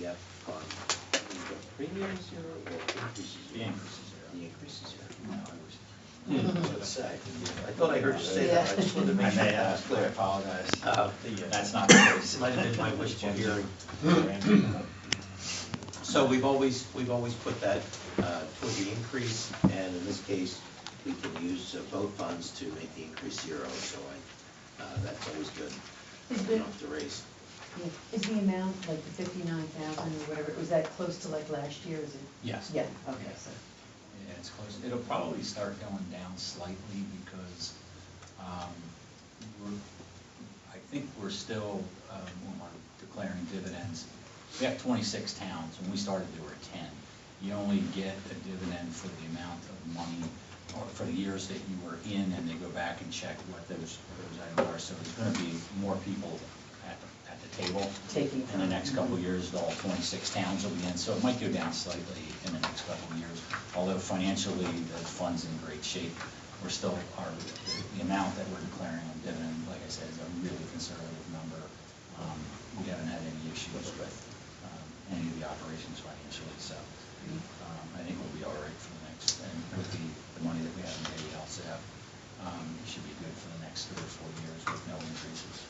the premiums here or increases? The increases are. The increases here. No, I was. I was going to say. I thought I heard you say that. I just wanted to make sure that was I clear. apologize. That's not It the case. might have been my wishful hearing. So we've always put that toward the increase, and in this case, we can use both funds to make the increase zero, so that's always good. We don't have to raise. Yeah. Is the amount, like the 59,000 or whatever, was that close to like last year, is it? Yes. Yeah, okay, so. Yeah, it's close. It'll probably start going down slightly because I think we're still, when we're declaring dividends, we have 26 towns. When we started, there were 10. You only get a dividend for the amount of money, or for the years that you were in, and they go back and check what those items are. So there's going to be more people at the table. Taking in the next couple of years, all 26 towns will be in. So it might go down slightly in the next couple of years. Although financially, the fund's in great shape. We're still, the amount that we're declaring on dividend, like I said, is a really conservative number. We haven't had any issues with any of the operations financially, so I think we'll be all right for the next, and with the money that we have in the LCF, it should be good for the next 3 or 4 years with no increases.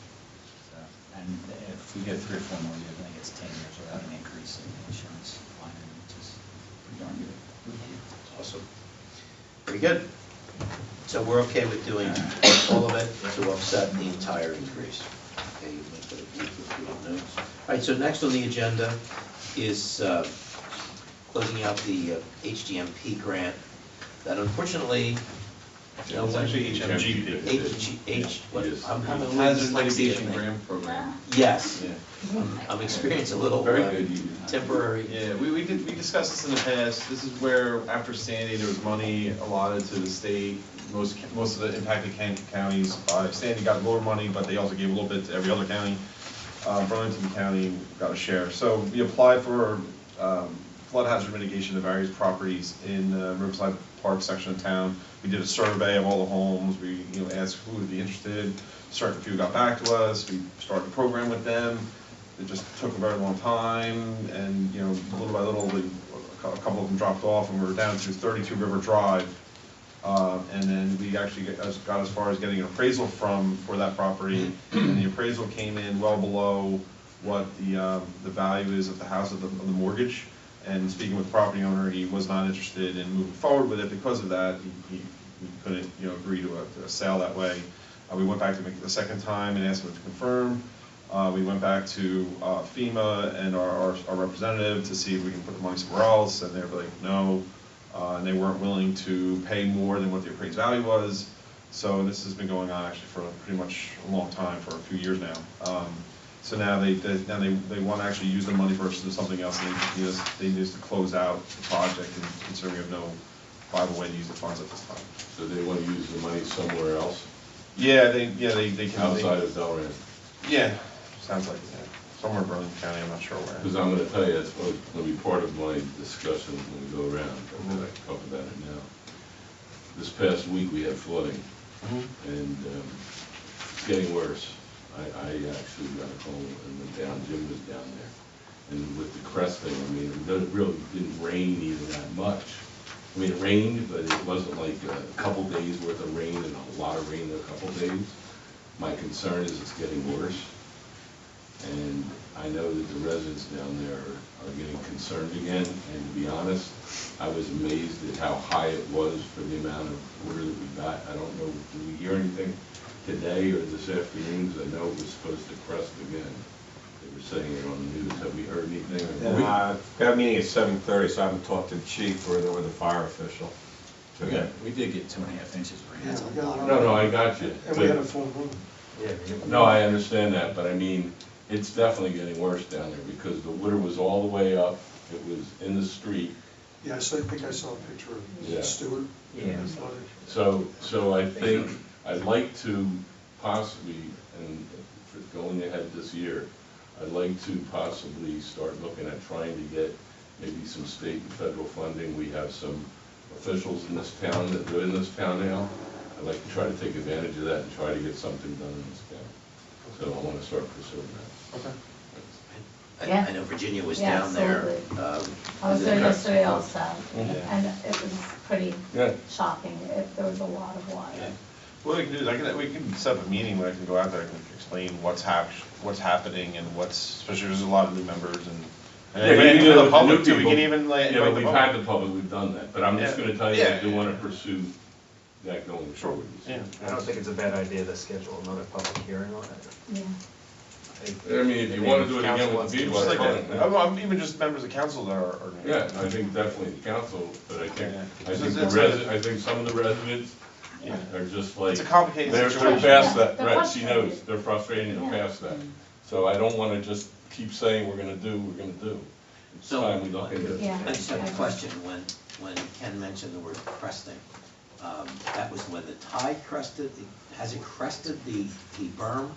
So, and if we get 3 or 4 more years, I think it's 10 years without an increase in the insurance line, which is pretty darn good. Awesome. Very good. So we're okay with doing all of it to offset the entire increase. Okay, you might put a few notes. All right, so next on the agenda is closing out the HDMP grant that unfortunately, Yeah, it's actually HMGP. I'm having a little Hazard dyslexia Mitigation thing. Grant Program. Yes, Yeah. I'm experiencing a little Very good. temporary. Yeah, we discussed this in the past. This is where after Sandy there was money allotted to the state. Most of the impacted counties. Sandy got more money, but they also gave a little bit to every other county. Burlington County got a share. So we applied for flood hazard mitigation to various properties in the Riverside Park section of town. We did a survey of all the homes. We asked who would be interested. Certain few got back to us. We started a program with them. It just took a very long time, and little by little, a couple of them dropped off, and we were down to 32 River Drive. And then we actually got as far as getting an appraisal for that property, and the appraisal came in well below what the value is of the house of the mortgage. And speaking with the property owner, he was not interested in moving forward with it because of that. He couldn't agree to a sale that way. We went back to make it the second time and asked him to confirm. We went back to FEMA and our representative to see if we can put the money somewhere else, and they were like, no. And they weren't willing to pay more than what the appraised value was. So this has been going on actually for pretty much a long time, for a few years now. So now they want to actually use the money for something else, and they need us to close out the project, and considering we have no viable way to use the funds at this time. So they want to use the money somewhere else? Yeah, they can. Outside of Delran? Yeah, sounds like that. Somewhere in Burlington County, I'm not sure where. Because I'm going to tell you, that's going to be part of my discussion when we go around, but then I can talk about it now. This past week we had flooding, and it's getting worse. I actually got a call and went down, Jim was down there. And with the cresting, I mean, it really didn't rain even that much. I mean, it rained, but it wasn't like a couple days worth of rain and a lot of rain in a couple days. My concern is it's getting worse. And I know that the residents down there are getting concerned again, and to be honest, I was amazed at how high it was for the amount of water that we got. I don't know, did we hear anything today or this afternoon? Because I know it was supposed to crest again. They were saying it on the news. Have we heard anything? We have a meeting at 7:30, so I haven't talked to the chief or the fire official. Yeah, we did get 2.5 inches of rain. That's a lot. No, I got you. And we had a full moon. Yeah. No, I understand that, but I mean, it's definitely getting worse down there because the water was all the way up. It was in the street. Yeah, so I think I saw a picture Yeah. of Stewart. Yeah. So I think I'd like to possibly, and for going ahead this year, I'd like to possibly start looking at trying to get maybe some state and federal funding. We have some officials in this town that live in this town now. I'd like to try to take advantage of that and try to get something done in this town. So I want to start pursuing that. Okay. Yeah. I know Virginia was Yeah, down there. absolutely. um, I was and there then- yesterday also, Yeah. and it was pretty Yeah. shocking. There was a lot of water. Yeah. What we can do is we can set up a meeting where I can go out there and explain what's happening and especially there's a lot of new members and. Yeah, you can do it the with the public new too, we people. can even like. Yeah, but invite the we've public. had the public, we've done that, but I'm just Yeah. gonna tell you, I Yeah. do wanna pursue that going Sure, forward. yeah. I don't think it's a bad idea to schedule another public hearing on it. Yeah. I mean, if you wanna do it again Council with wants the to people, Just that's like fine. that, I'm even just members of council that are. Yeah, I think definitely the council, but I think, Yeah. I think It's I think some of the residents Yeah. are just like. It's a complicated They're situation. past that, They're right, she knows, frustrated. they're frustrated and Yeah. past that. So I don't wanna just keep saying we're gonna do. It's So, time we look into it. Yeah. I just have a question, when Ken mentioned the word cresting, that was when the tide crested, has it crested the berm?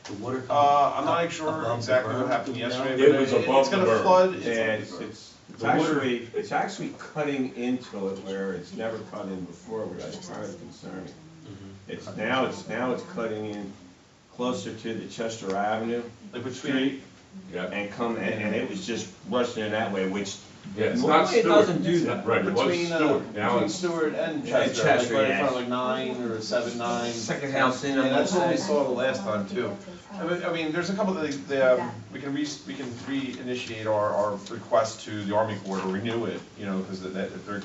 The water coming I'm not up sure above the exactly what berm? happened Do we know? yesterday. It but was above It's gonna the berm. flood. Yeah, it's The water- actually cutting into it where it's never cut in before, which is kind of concerning. Mhm. It's cutting in closer to the Chester Avenue Like between, Street Yeah, and it was just rushing in that way, which yeah, it's not normally it Stewart. doesn't do that. Right, it was between, Stewart, now between it's, Stewart and Yeah, Chester, Chester, like right in yeah. front of like 9 or 7-9. Second house in, Yeah, I'm that's what we saying. saw the last time too. I mean, there's a couple of things, we can reinitiate our request to the Army Corps to renew it, you know, because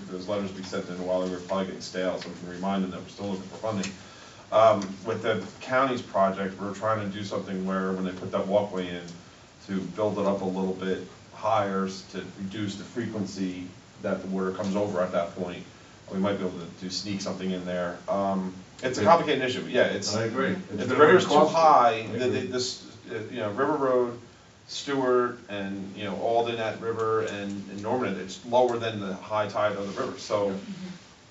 those letters we sent in a while, they were probably getting stale, so we can remind them that we're still looking for funding. With the county's project, we're trying to do something where when they put that walkway in, to build it up a little bit higher to reduce the frequency that the water comes over at that point. We might be able to sneak something in there. It's a complicated issue, but yeah, it's. I agree. It's If the very river's too costly. high, I agree. you know, River Road, Stewart, and, you know, Alden, that river, and Norman, it's lower than the high tide of the river, so,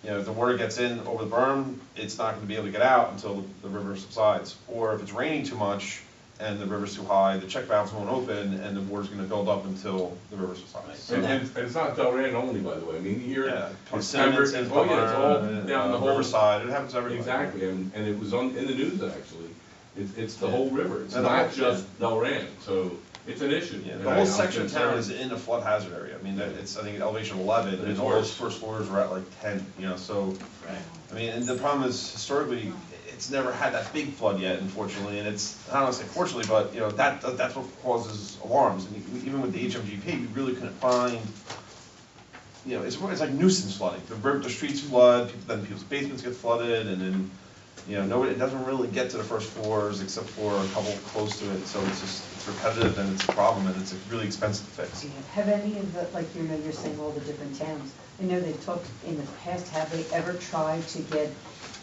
you know, if the water gets in over the berm, it's not gonna be able to get out until the river subsides. Or if it's raining too much and the river's too high, the check valves won't open and the water's gonna build up until the river subsides. and it's not Delran only, by the way, I mean, here, Yeah, it's Simmons Pembroke, and oh yeah, it's all Palmer, down the whole. Riverside, it happens everywhere. Exactly, and it was in the news actually, it's the whole river, it's And the not whole- just Delran, so it's an issue. Yeah, And the I- whole I'm section of town concerned. is in a flood hazard area. I mean, it's, I think, elevation 11, But and it's all those worse. first floors are at like 10, you know, so, Right. I mean, and the problem is historically, it's never had that big flood yet, unfortunately, and it's, I don't want to say fortunately, but, you know, that's what causes alarms. And even with the HMGP, we really couldn't find, you know, it's like nuisance flooding. The streets flood, then people's basements get flooded, and then, you know, it doesn't really get to the first floors except for a couple close to it, so it's repetitive and it's a problem, and it's really expensive to fix. Yeah. Have any of the, like, you know, you're saying all the different towns, I know they've talked in the past, have they ever tried to get,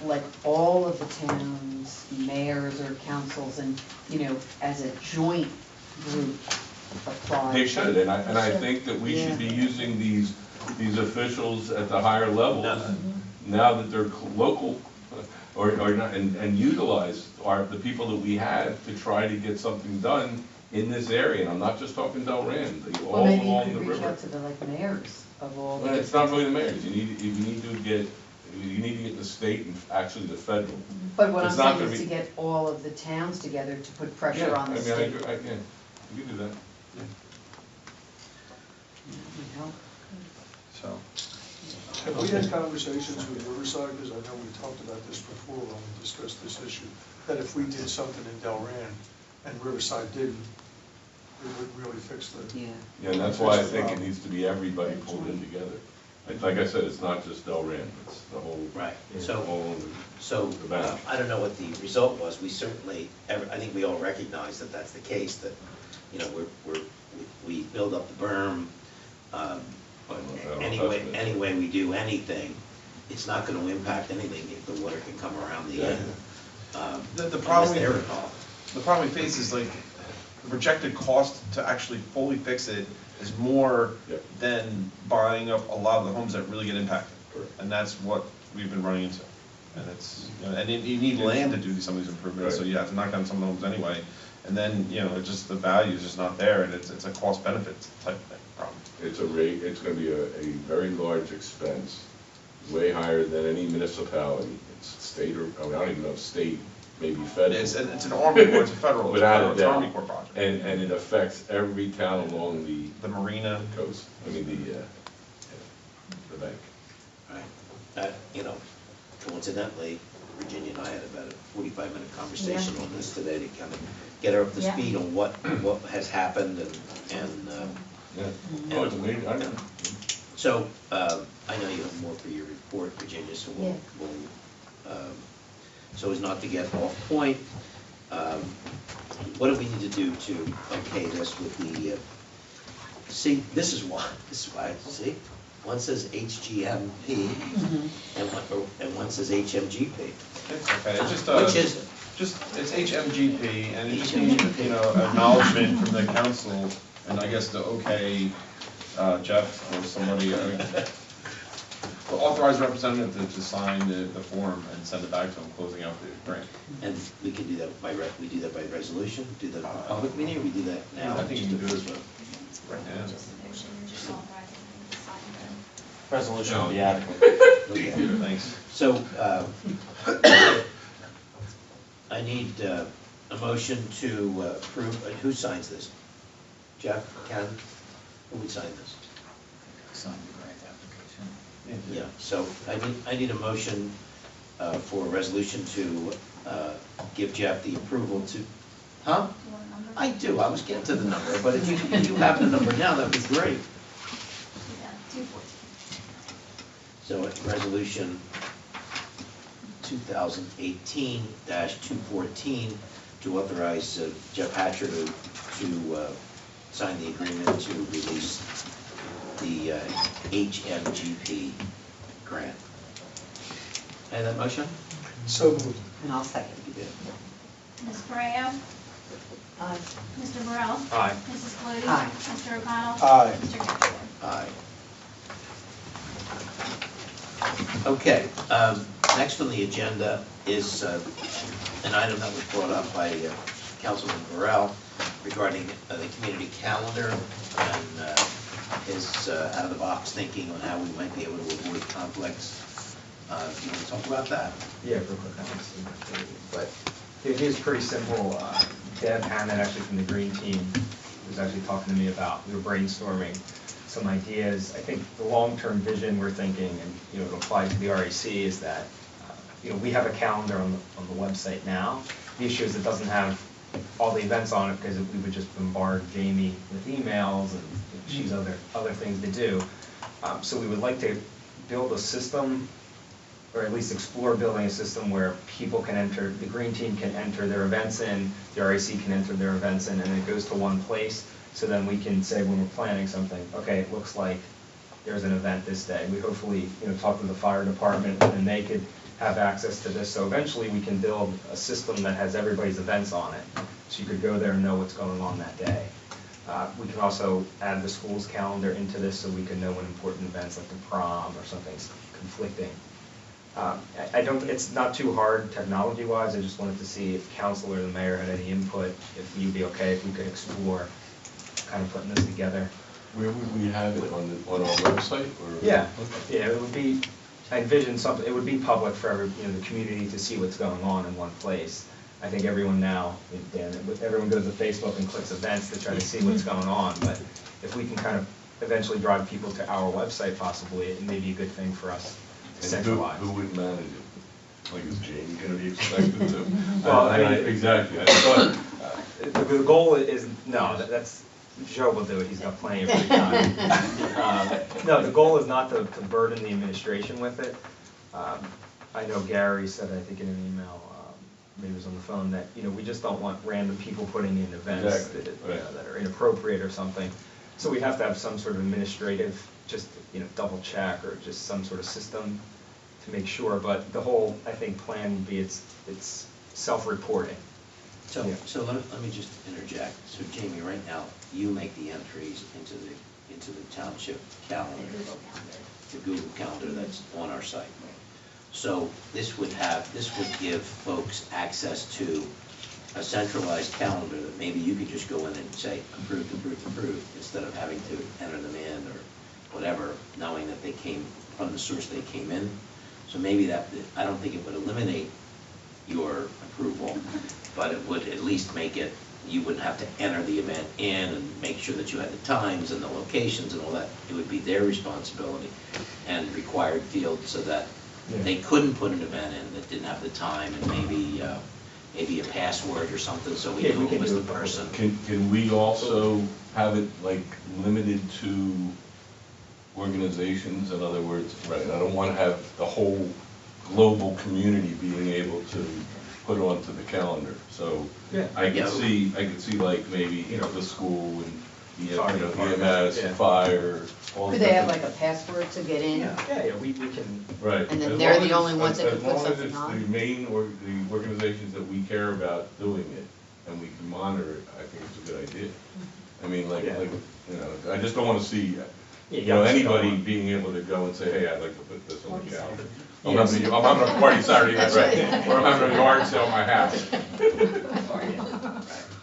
like, all of the towns, mayors or councils, and, you know, as a joint group apply? They should, and I think that we should be using these officials at the higher levels, now that they're local, or not, and utilize the people that we have to try to get something done in this area, and I'm not just talking Delran, Well, all maybe you along the could reach river. out to the, like, mayors of all the. Well, it's not really the mayors, you need to get the state and actually the federal. But what I'm It's not saying gonna is to be- get all of the towns together to put pressure Yeah, on the I state. mean, I can do that. You know? So, Have we had conversations with Riverside, because I know we talked about this before when we discussed this issue, that if we did something in Delran and Riverside didn't, it would really fix the. Yeah. Yeah, and that's why I think it needs to be everybody pulled in together. Like I said, it's not just Delran, it's the whole. Right, the so, whole- so, The bank. I don't know what the result was, we certainly, I think we all recognize that that's the case, that, you know, we build up the berm, any way we do anything, it's not gonna impact anything if the water can come around the end. The Unless problem, they're involved. the problem we face is like, the projected cost to actually fully fix it is more Yep. than buying up a lot of the homes that really get impacted. Correct. And that's what we've been running into. And it's, you know, and you need land to do some of these improvements, so Right. you have to knock down some of the homes anyway. And then, you know, it's just the value is just not there, and it's a cost benefit type thing, problem. It's gonna be a very large expense, way higher than any municipality. It's state or, I don't even know if state, maybe federal. It's an Army Corps, it's a federal, Without a it's an doubt. Army Corps project. And it affects every town along the The marina. coast, I mean, the bank. Right. Coincidentally, Virginia and I had about a 45-minute conversation on this today to kind of get her up to Yeah. speed on what has happened and Yeah. Oh, it's amazing, I know. so, I know you have more for your report, Virginia, so Yeah. so as not to get off point, what do we need to do to okay this with the, see, this is why, see? One says HGMP and one says HMGP. It's okay, it's just, Which is it? it's HMGP, and it just needs, acknowledgement from the council, and I guess the okay, Jeff or somebody, the authorized representative to sign the form and send it back to them, closing out the grant. And we can do that we do that by resolution, do that in a public meeting, or we do that now? I think you Just can do a it vote? right now. Just a motion, you're just authorizing him to sign Resolution would be adequate. Okay. Thanks. So, I need a motion to approve, who signs this? Jeff, Ken, who would sign this? Sign the grant application. Yeah, so I need a motion for a resolution to give Jeff the approval to, huh? it. Do you want a number? I do, I was getting to the number, but if you have the number now, that'd be great. Yeah, 214. So resolution 2018-214 to authorize Jeff Hatcher to sign the agreement to release the HMGP grant. Any that motion? So moved. And I'll second. You did. Ms. Correa? Aye. Mr. Burrell? Aye. Mrs. Flode? Aye. Mr. O'Connell? Aye. Mr. Cattrick? Aye. Okay, next on the agenda is an item that was brought up by Councilman Burrell regarding the community calendar and his out-of-the-box thinking on how we might be able to avoid conflicts. Do you want to talk about that? Yeah, real quick, but the idea is pretty simple. Deb Hammond, actually from the Green Team, was actually talking to me about, we were brainstorming some ideas. I think the long-term vision we're thinking, and it applies to the RAC, is that we have a calendar on the website now. The issue is it doesn't have all the events on it because we would just bombard Jamie with emails and she's other things to do. So we would like to build a system, or at least explore building a system where people can enter, the Green Team can enter their events in, the RAC can enter their events in, and it goes to one place. So then we can say when we're planning something, okay, it looks like there's an event this day. We hopefully, talk to the fire department and they could have access to this. So eventually we can build a system that has everybody's events on it. So you could go there and know what's going on that day. We can also add the school's calendar into this so we can know when important events like the prom or something's conflicting. It's not too hard technology-wise. I just wanted to see if council or the mayor had any input, if you'd be okay if we could explore kind of putting this together. Where would we have it, on our website, or? Yeah, it would be, I envision something, it would be public for the community to see what's going on in one place. I think everyone now, everyone goes to Facebook and clicks events to try to see what's going on, but if we can kind of eventually drive people to our website possibly, it may be a good thing for us to And centralize. who would manage it? Like, is Jamie gonna be expected to? Well, I mean- Exactly, I thought, The goal is, no, that's, Joe will do it, he's got plenty of free time. No, the goal is not to burden the administration with it. I know Gary said, I think in an email, maybe it was on the phone, that, we just don't want random people putting in events Exactly, that are inappropriate or something. So we have to have some sort of administrative, just, double check, or just some sort of system to make sure, but the whole, I think, plan would be it's self-reporting. So, Yeah. so let me just interject. So Jamie, right now, you make the entries into the township calendar, the Google Calendar that's on our site. So this would give folks access to a centralized calendar that maybe you could just go in and say, approved, approved, approved, instead of having to enter them in or whatever, knowing that they came from the source they came in. So maybe that, I don't think it would eliminate your approval, but it would at least make it you wouldn't have to enter the event in and make sure that you had the times and the locations and all that. It would be their responsibility and required fields so that they couldn't put an event in that didn't have the time and maybe a password or something, so we Yeah, knew we it can was do the it. person. Can we also have it like limited to organizations? In other words, right, I don't want to have the whole global community being able to put onto the calendar. So Yeah. I Yeah. could see like maybe, the school and, Fire department, EMS, yeah. fire. all Could they have like different- a password to get in? Yeah, we can, Right. And then As they're long the as only it's- ones that can put As long something as it's on? the main, or the organizations that we care about doing it, and we can monitor it, I think it's a good idea. I mean, I just don't want to see, anybody being able to go and say, hey, I'd like to put this on the calendar. I'm having a party Saturday night, right, or I'm having a yard sale in my house.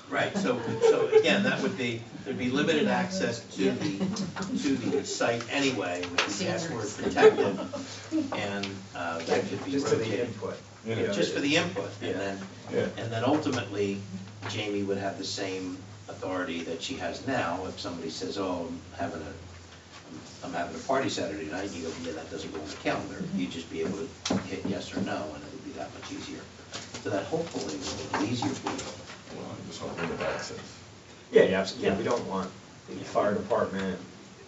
Right, so again, there'd be limited access to the site anyway, with the password protected, and that could be just to the rotated. input. Just for the input, Yeah. and then ultimately, Jamie would have the same authority that she has now. If somebody says, oh, I'm having a party Saturday night, you go, yeah, that doesn't go on the calendar. You'd just be able to hit yes or no, and it would be that much easier. So that hopefully will make it easier for you. Well, I just want limited access. Yeah, absolutely, we don't want the fire department,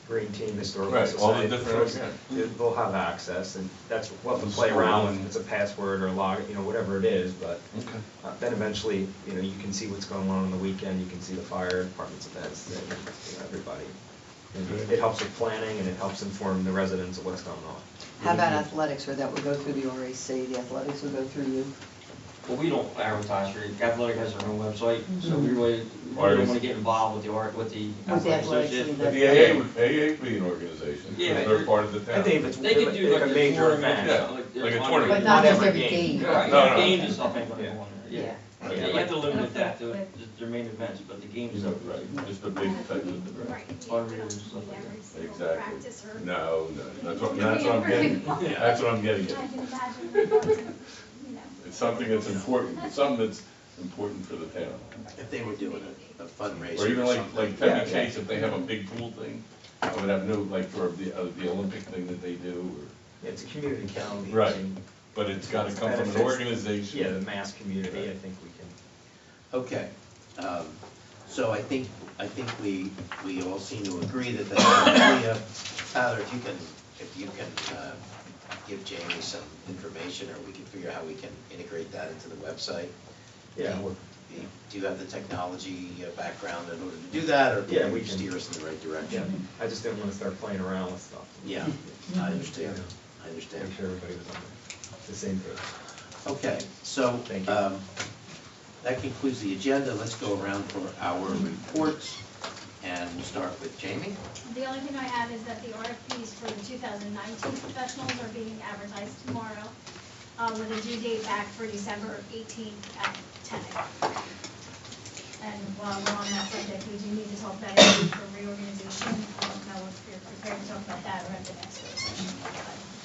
green team, historical Right, all the society. different, folks, they'll have access, and that's, we'll have to play around with, it's a password or log, whatever it is, but Okay. then eventually, you can see what's going on the weekend, you can see the fire department's events, everybody. And it helps with planning, and it helps inform the residents of what's going on. How about athletics, or that would go through the RAC, the athletics would go through you? Well, we don't advertise for it. Athletic has their own website, so we really don't Artists. want to get involved with the art, with the With the athletic athletics, association. But the AA would be an organization, Yeah, because they're part of the town. I think if it's They can do like a major tournament, event. Yeah, like like a there's tournament. But not just every every game. game? Right, No, no. games and stuff ain't gonna go on there, Yeah. yeah. You have to limit that to their main events, but the games You are. know, right, just the big type of, Right. Fundraisers and stuff like that. Practice exactly. or. No, that's what I'm getting, that's what I'm getting I at. can imagine, we're going to, It's something that's important, it's something that's important for the town. If they were doing a fundraiser Or even or like something. Pemmy Chase, if they have a big pool thing, I would have no, like for the Olympic thing that they do, or, Yeah, it's a community calendar. Right. but it's gotta come from an organization. Yeah, the mass community, I think we can. Okay, so I think we all seem to agree that that's a good idea. Tyler, if you can give Jamie some information, or we can figure out how we can integrate that into the website. Yeah, Do you have the technology background in order to do that, or Yeah, can we you can. steer us in the right yeah, direction? I just didn't want to start playing around with stuff. Yeah, I understand, I understand. Make sure everybody was on the same page. Okay, so, Thank you. that concludes the agenda. Let's go around for our reports, and we'll start with Jamie. The only thing I have is that the RFPs for the 2019 professionals are being advertised tomorrow, with a due date back for December 18th at 10 a.m. And while we're on that subject, we do need to talk about it for reorganization. I don't know if you're prepared to talk about that or at the next work session, but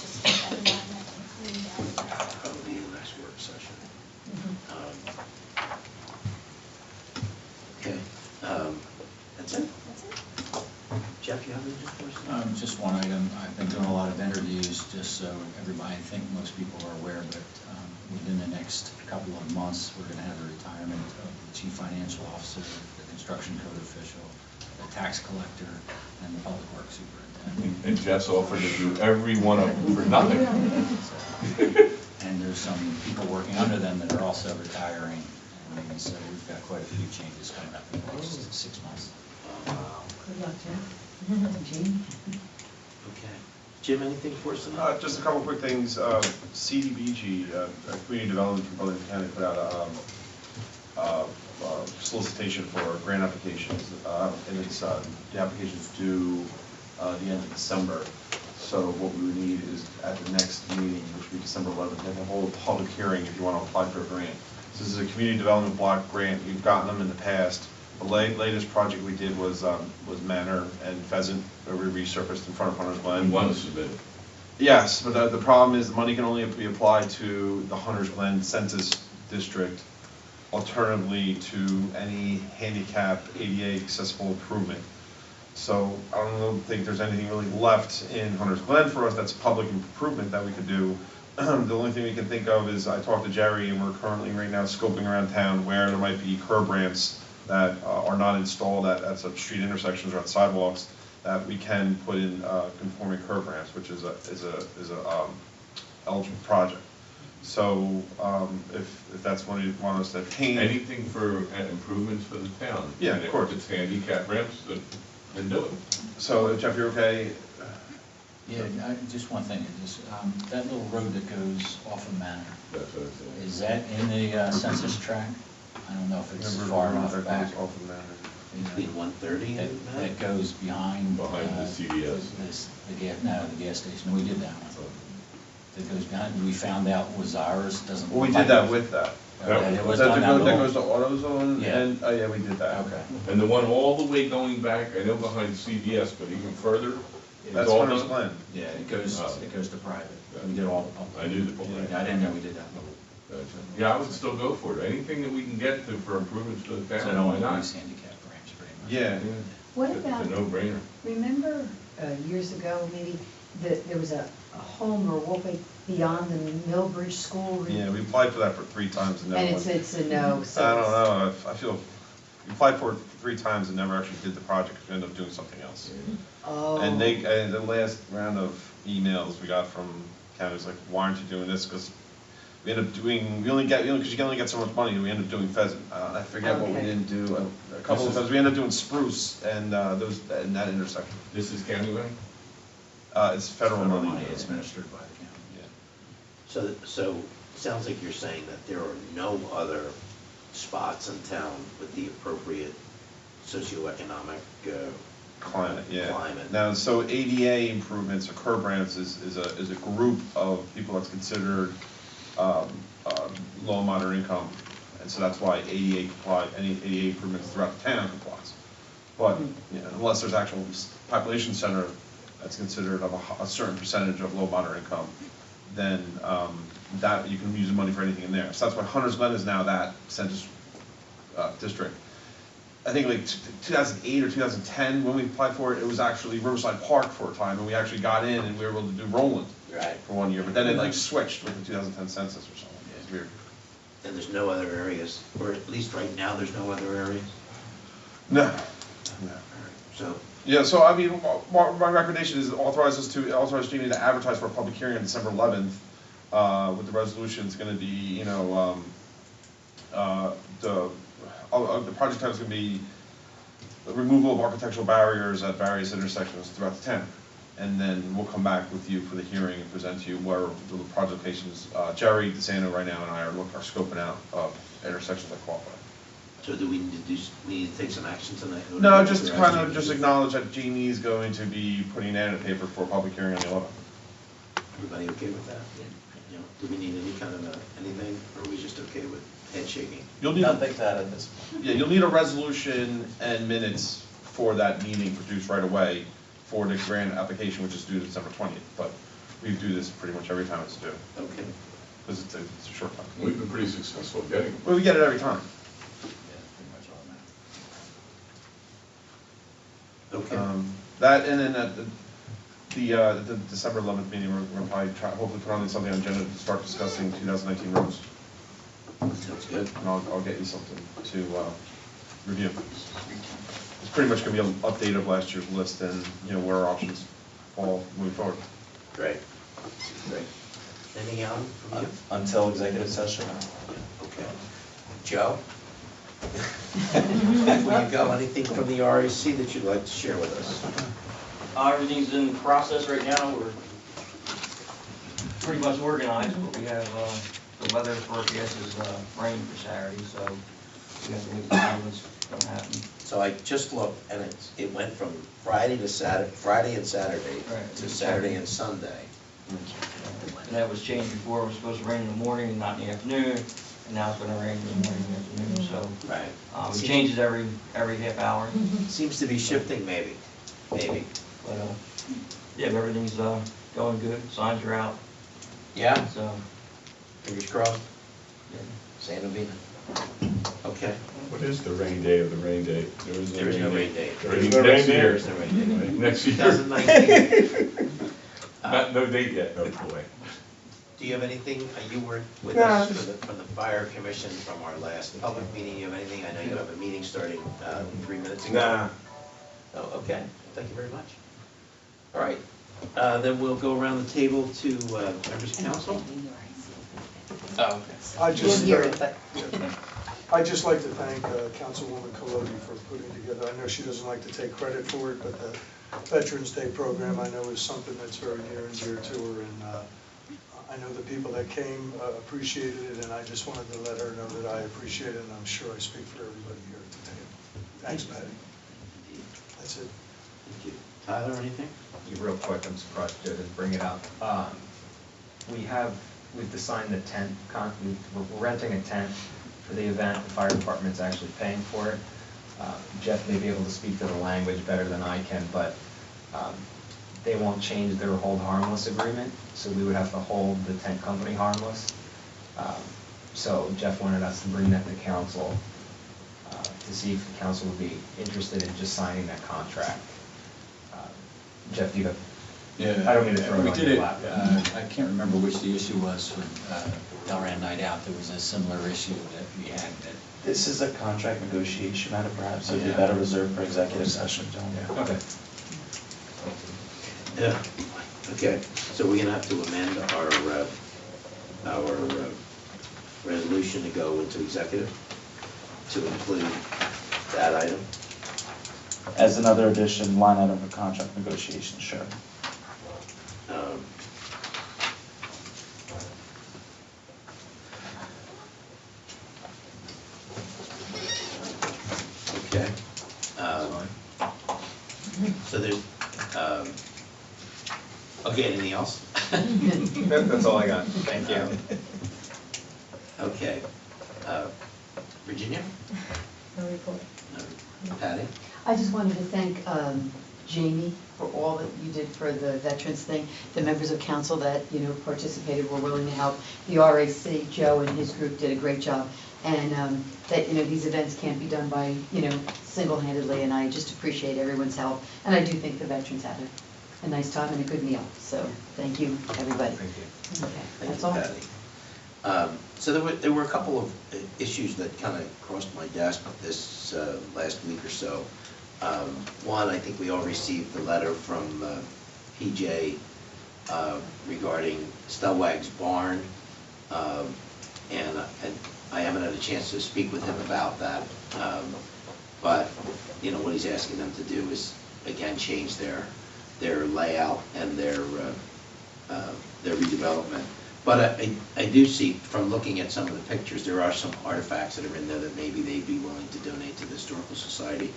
just keep that in mind that we need to advertise. Probably the next work session. Okay, that's it. That's it. Jeff, you have anything for us? Just one item, I've been doing a lot of interviews, just so everybody, I think most people are aware, but within the next couple of months, we're gonna have a retirement of the chief financial officer, the construction code official, the tax collector, and the public works superintendent. And Jeff's offered to do every one of them for nothing. And there's some people working under them that are also retiring, and so we've got quite a few changes coming up in the next 6 months. Good luck, Jeff. Jean? Okay. Jim, anything for us tonight? Just a couple quick things. CDBG, Community Development from Burlington County, put out a solicitation for grant applications, and it's the application's due the end of December. So what we would need is at the next meeting, which will be December 11th, have a whole public hearing if you want to apply for a grant. So this is a community development block grant. We've gotten them in the past. The latest project we did was Manor and Pheasant, where we resurfaced in front of Hunter's Glen. One submitted. Yes, but the problem is the money can only be applied to the Hunter's Glen Census District. alternatively to any handicap ADA accessible improvement. So I don't think there's anything really left in Hunter's Glen for us that's public improvement that we could do. The only thing we can think of is, I talked to Jerry, and we're currently right now scoping around town where there might be curb ramps that are not installed at some street intersections or at sidewalks, that we can put in conforming curb ramps, which is a eligible project. So if that's what you want us to obtain. Anything for improvements for the town. Yeah, And of course. If it's handicap ramps, then do it. So Jeff, you're okay? Yeah, just one thing, that little road that goes off of Manor, That's what I'm saying. is that in the census tract? I don't know if it's far enough back. Off of Manor. Between 130 and That goes behind. Behind the CVS. The gas station, we did that one. That goes behind, we found out was ours, doesn't. Well, we look did like that it. with that. Okay, it was That done goes that to little. AutoZone, Yeah. and, oh yeah, we did that. Okay. And the one all the way going back, I know behind CVS, but even further, That's it's all Hunter's done? Glen. Yeah, it goes to private. We did all the public. I knew the public. I didn't know we did that little. Gotcha. Yeah, I would still go for it. Anything that we can get to for improvements for the So I town, don't why want to not? use handicap ramps pretty much. Yeah. What It's about, a no-brainer. remember years ago, maybe, there was a home or walkway beyond the Millbridge School? Yeah, we applied for that for 3 times and never And went. it's a no, so. I don't know, I feel, we applied for it 3 times and never actually did the project, because we ended up doing something else. Oh. And the last round of emails we got from counties like, why aren't you doing this? Because we ended up doing, because you can only get so much money, we ended up doing pheasant. I forget what we Okay. didn't do, a couple of times, we ended up doing spruce and in that intersection. This is county money? It's federal money. It's administered by the county. So, sounds like you're saying that there are no other spots in town with the appropriate socioeconomic Climate, yeah. Climate. Now, so ADA improvements or curb ramps is a group of people that's considered low and moderate income. And so that's why ADA comply, any ADA improvements throughout the town complies. But, you know, unless there's actual population center that's considered of a certain percentage of low moderate income, then that, you can use the money for anything in there. So that's why Hunter's Glen is now that census district. I think like 2008 or 2010, when we applied for it, it was actually Riverside Park for a time, and we actually got in and we were able to do Roland Right. for 1 year, but then it like switched with the 2010 census or something. It's weird. And there's no other areas, or at least right now, there's no other areas? No. So, Yeah, so I mean, my recommendation is authorize Jamie to advertise for a public hearing on December 11th, with the resolution. It's gonna be, you know, the project title is gonna be the removal of architectural barriers at various intersections throughout the town. And then we'll come back with you for the hearing and present to you where the project locations, Jerry DeSanto right now and I are scoping out intersections that qualify. so do we need to do, we need to take some action tonight? No, just to kind of just acknowledge that Jamie is going to be putting an ad in the paper for a public hearing on the 11th. Everybody okay with that? You know, do we need any kind of anything, or are we just okay with head shaking? You'll need, Nothing to add at this point. yeah, you'll need a resolution and minutes for that meeting produced right away for the grant application, which is due December 20th. But we do this pretty much every time it's due, Okay. because it's a short time. We've been pretty successful getting them. Well, we get it every time. Yeah, pretty much automatic. Okay. That, and then at the December 11th meeting, we're gonna probably hopefully put on something on the agenda to start discussing 2019 roads. Sounds good. And I'll get you something to review. It's pretty much gonna be an update of last year's list and, you know, where our options fall moving forward. Great. Great. Anything else from you? Until executive session. Okay. Joe? Before you go, anything from the RAC that you'd like to share with us? Everything's in process right now, we're pretty much organized, but we have, the weather forecast is, rain for Saturday, so we have to make sure what's gonna happen. So I just looked, and it went from Friday to Saturday, Friday and Saturday, Right. to Saturday and Sunday. And that was changed before, it was supposed to rain in the morning and not in the afternoon, and now it's gonna rain in the morning and afternoon, so. Right. It changes every half hour, Seems to be shifting, maybe. but, yeah, but everything's, going good, signs are out, Yeah? so, Fingers crossed. yeah. San Novina. Okay, What is the rain day of the rain day? there is no rain date. There is no rain day. There is no rain date. Right, next year. 2019. No date yet, oh boy. Do you have anything, you were with No, us just- from the fire commission from our last public meeting, you have anything? I know you have a meeting starting 3 minutes ago. Nah. Oh, okay, thank you very much. All right, then we'll go around the table to members of council. Oh, I You'll just, hear it, but. I'd just like to thank Councilwoman Colodi for putting together, I know she doesn't like to take credit for it, but the Veterans Day program, I know is something that's very near and dear to her, and I know the people that came appreciated it, and I just wanted to let her know that I appreciate it, and I'm sure I speak for everybody here today. Thanks, Patty. That's it. Thank you. Tyler, anything? Real quick, I'm surprised Joe didn't bring it up. We've designed the tent, we're renting a tent for the event, the fire department's actually paying for it. Jeff may be able to speak to the language better than I can, but they won't change their hold harmless agreement, so we would have to hold the tent company harmless. So Jeff wanted us to bring that to council to see if the council would be interested in just signing that contract. Jeff, do you have? Yeah. I don't mean to throw it We on did your it, lap. I can't remember which the issue was for Delran Night Out. There was a similar issue that we had that. this is a contract negotiation matter perhaps, so it'd be Yeah. better reserved for executive session, gentlemen. Okay. Yeah. Okay, so we're gonna have to amend our resolution to go into executive to include that item. As another addition, line item for contract negotiation, sure. Um, Okay. So there's, okay, anything else? That's all I got. Thank you. Okay. Virginia? No report. Patty? I just wanted to thank Jamie for all that you did for the veterans thing, the members of council that, participated, were willing to help. The RAC, Joe and his group did a great job. And that, these events can't be done by, single-handedly, and I just appreciate everyone's help. And I do think the veterans had a nice time and a good meal, so thank you, everybody. Thank you. Okay, Thank that's you, all. Patty. So there were a couple of issues that kind of crossed my desk this last week or so. One, I think we all received the letter from PJ regarding Stellwag's barn, and I haven't had a chance to speak with him about that. But what he's asking them to do is again change their layout and their redevelopment. But I do see, from looking at some of the pictures, there are some artifacts that are in there that maybe they'd be willing to donate to the Historical Society.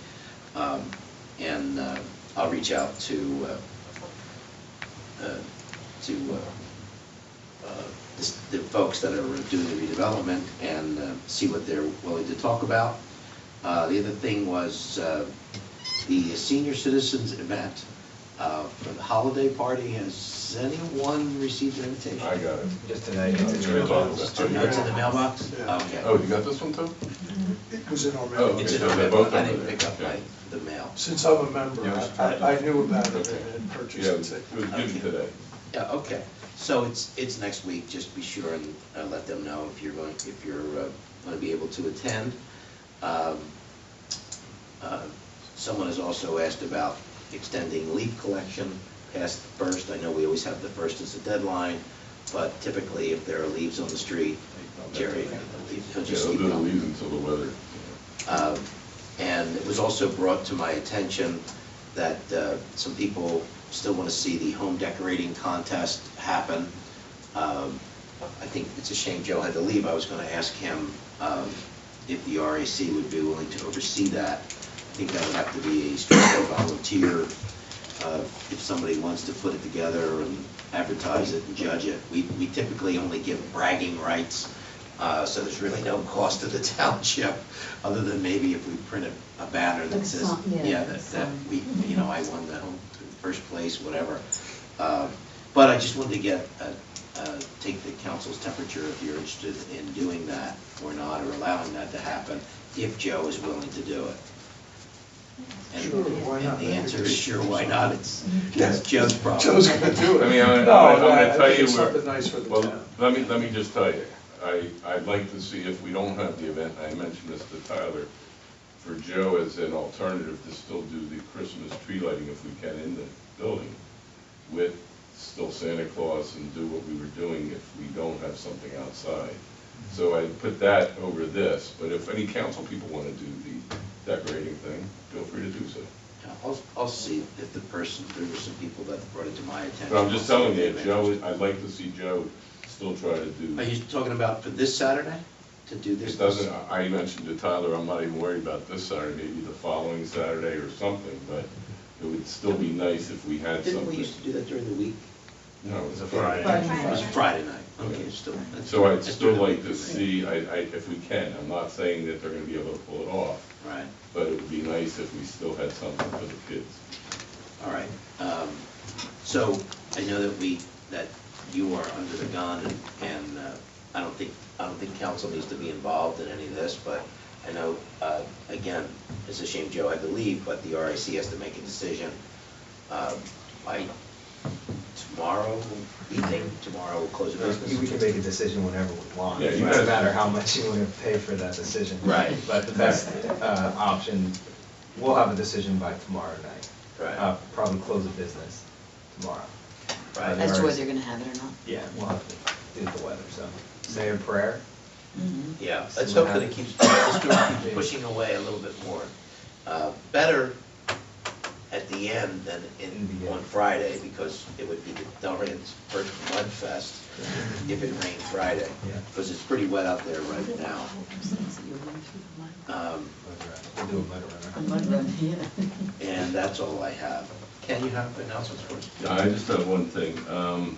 And I'll reach out to the folks that are doing the redevelopment and see what they're willing to talk about. The other thing was the senior citizens event for the holiday party. Has anyone received an invitation? I got it. Just today. It's in the mailbox. It's in the mailbox? Yeah. Okay. Oh, you got this one too? It was in our Oh, mail. It's in so the they're mailbox. both I over didn't there. pick up Okay. the mail. Since I'm a member, Yeah. I knew about it Okay. and purchased Yeah, it. it was given today. Yeah, okay. So it's next week. Just be sure and let them know if you're going to be able to attend. Someone has also asked about extending leaf collection past the first. I know we always have the first as a deadline, but typically if there are leaves on the street, Jerry, he'll Yeah, just they'll keep do the them. leaves until the weather. And it was also brought to my attention that some people still want to see the home decorating contest happen. I think it's a shame Joe had to leave. I was going to ask him if the RAC would be willing to oversee that. I think that would have to be a strictly volunteer. If somebody wants to put it together and advertise it and judge it. We typically only give bragging rights, so there's really no cost to the township, other than maybe if we print a banner that Like a says, sign, yeah, that sign. we, I won the first place, whatever. But I just wanted to get, take the council's temperature if you're interested in doing that or not, or allowing that to happen. if Joe is willing to do it. And- Sure, why not? And the answer is sure, why not? That's Joe's problem. Joe's gonna do it. I mean, I'm No, gonna tell I think you it's where. something nice for the Well, town. let me just tell you, I'd like to see if we don't have the event, I mentioned this to Tyler, for Joe as an alternative to still do the Christmas tree lighting if we can in the building with still Santa Claus and do what we were doing if we don't have something outside. So I put that over this, but if any council people want to do the decorating thing, feel free to do so. Yeah, I'll see if the person, there were some people that brought it to my attention. But I'm just telling you, I'll see if Joe, they- I'd like to see Joe still try to do. Are you talking about for this Saturday, to do this? It doesn't, I mentioned to Tyler, I'm not even worried about this Saturday, maybe the following Saturday or something, but it would still be nice if we had something. Didn't we used to do that during the week? No, it was a Friday. It was Friday night, okay, still. So I'd that's still during the like week. to see, if we can, I'm not saying that they're gonna be able to pull it off, Right, but it would be nice if we still had something for the kids. all right. So I know that you are under the gun and I don't think council needs to be involved in any of this, but I know, again, it's a shame, Joe, I believe, but the RIC has to make a decision. By tomorrow evening, tomorrow we'll close the business. We can make a decision whenever we want. Yeah, It you doesn't guys- matter how much you want to pay for that decision. Right. But the best option, we'll have a decision by tomorrow night. Right. Probably close the business tomorrow. Right. As to whether you're gonna have it or not. Yeah, we'll have to do the weather, so say a prayer. Yeah, let's hope that it keeps, the storm keeps pushing away a little bit more. Better at the end than on Friday, because it would be the Delran's first mud fest if it rained Friday, Yeah. because it's pretty wet out there right now. We'll do a mud runner. A mud run, yeah. And that's all I have. Ken, you have announcements for us? Yeah, I just have one thing. I'm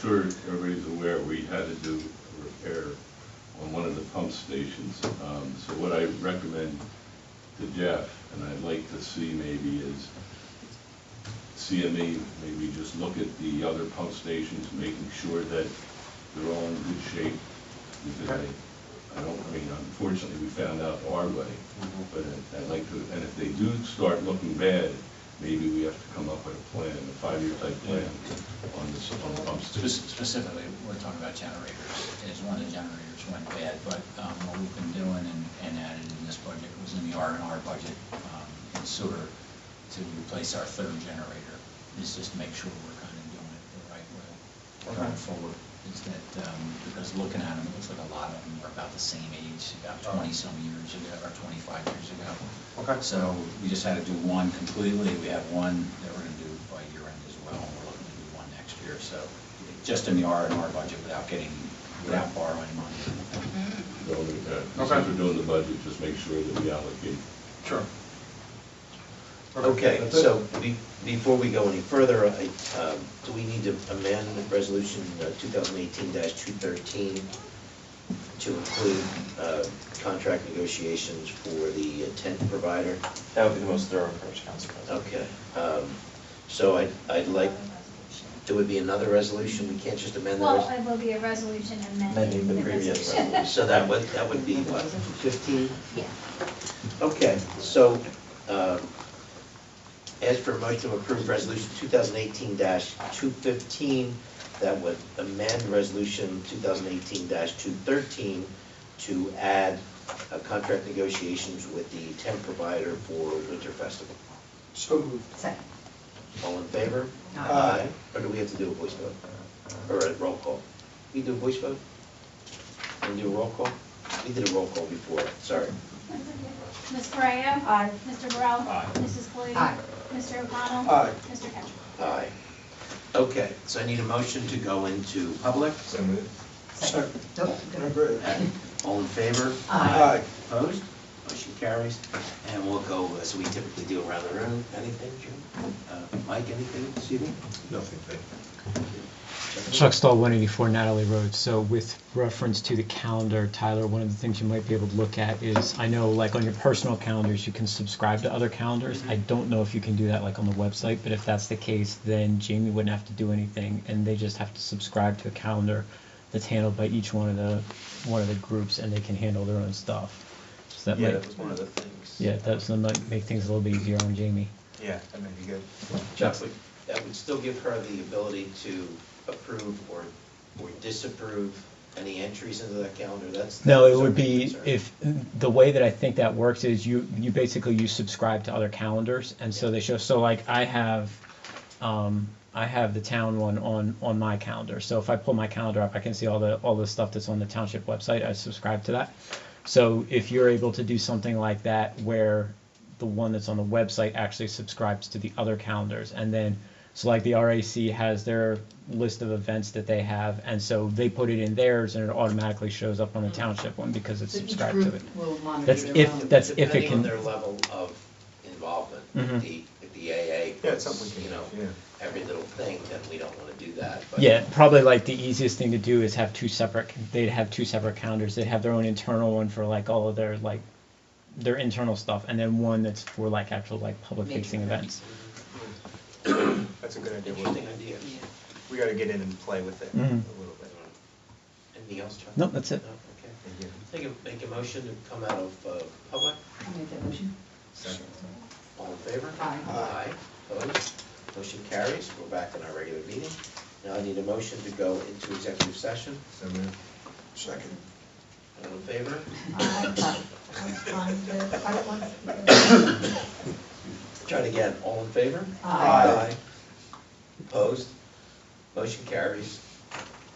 sure everybody's aware we had to do a repair on one of the pump stations. So what I recommend to Jeff, and I'd like to see maybe is CME, maybe just look at the other pump stations, making sure that they're all in good shape. Because I mean, unfortunately, we found out our way. But I'd like to, and if they do start looking bad, maybe we have to come up with a plan, a 5-year type plan on the pump station. Specifically, we're talking about generators, is one of the generators went bad, but what we've been doing and added in this budget was in the R&R budget in sewer to replace our third generator, is just to make sure we're kind of doing it the right way going forward. Is that, because looking at them, it looks like a lot of them are about the same age, about 20-some years ago, or 25 years ago. Okay. So we just had to do one completely. We have one that we're going to do by year end as well. We're looking to do one next year. So just in the R&R budget without borrowing money. So, since we're doing the budget, just make sure that we allocate. Sure. Okay, so before we go any further, do we need to amend Resolution 2018-213 to include contract negotiations for the tent provider? That would be the most thorough approach, Council President. Okay, so I'd like, it would be another resolution, we can't just amend the Well, resolution? it will be a resolution Amending amending the the previous resolution. So that would be what, 15? Yeah. Okay, so, as for a motion to approve resolution 2018-215, that would amend resolution 2018-213 to add contract negotiations with the tent provider for Winter Festival. So moved. Second. All in favor? Aye. Or do we have to do a voice vote? Or a roll call? We do a voice vote? And do a roll call? We did a roll call before, sorry. Ms. Correa? Aye. Mr. Burrell? Aye. Mrs. Cloete? Aye. Mr. O'Connell? Aye. Mr. Ketchum? Aye. Okay, so I need a motion to go into public. So moved. Second. Nope, I agree. All in favor? Aye. Opposed? Motion carries. And we'll go, as we typically do, around the room. Anything, Jim? Mike, anything this evening? Nothing, thank you. Chuck Stahl, 184 Natalie Road. So with reference to the calendar, Tyler, one of the things you might be able to look at is, I know like on your personal calendars, you can subscribe to other calendars. I don't know if you can do that like on the website, but if that's the case, then Jamie wouldn't have to do anything, and they just have to subscribe to a calendar that's handled by each one of the groups, and they can handle their own stuff. So that Yeah, might, that was one of the things. yeah, that might make things a little bit easier on Jamie. Yeah, that may be good. That would still give her the ability to approve or disapprove any entries into that calendar, that's. No, it that's our would main be, concern. if, the way that I think that works is you basically, you subscribe to other calendars, and so they show, so like I have the town one on my calendar, so if I pull my calendar up, I can see all the stuff that's on the township website, I subscribe to that. So if you're able to do something like that, where the one that's on the website actually subscribes to the other calendars, and then, so like the RAC has their list of events that they have, and so they put it in theirs, and it automatically shows up on the township one because it's So each subscribed to it. group will monitor That's their if, own. that's if it Depending on can, their level of involvement, Mhm. if the AA Yeah, it's something puts, we you can, know, yeah. every little thing, then we don't wanna do that, but. yeah, probably like the easiest thing to do is have they'd have two separate calendars, they'd have their own internal one for like all of their, like, their internal stuff, and then one that's for like actual, like, public facing Major events. That's a good idea. Interesting idea. We gotta get in and play with it a Mhm. little bit. Anything else, Chuck? No, that's it. No? Okay. Thank you. Make a motion to come out of, public, I'll make that motion. Second. all in favor? Aye. Aye, opposed, motion carries, we're back in our regular meeting. Now I need a motion to go into executive session, So moved. Second. all in favor? I don't want to. Try it again, all in favor? Aye. Opposed, motion carries.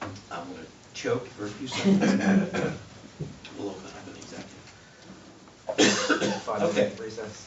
I'm gonna choke for a few seconds. We'll open up an executive. 5 minute Okay. recess.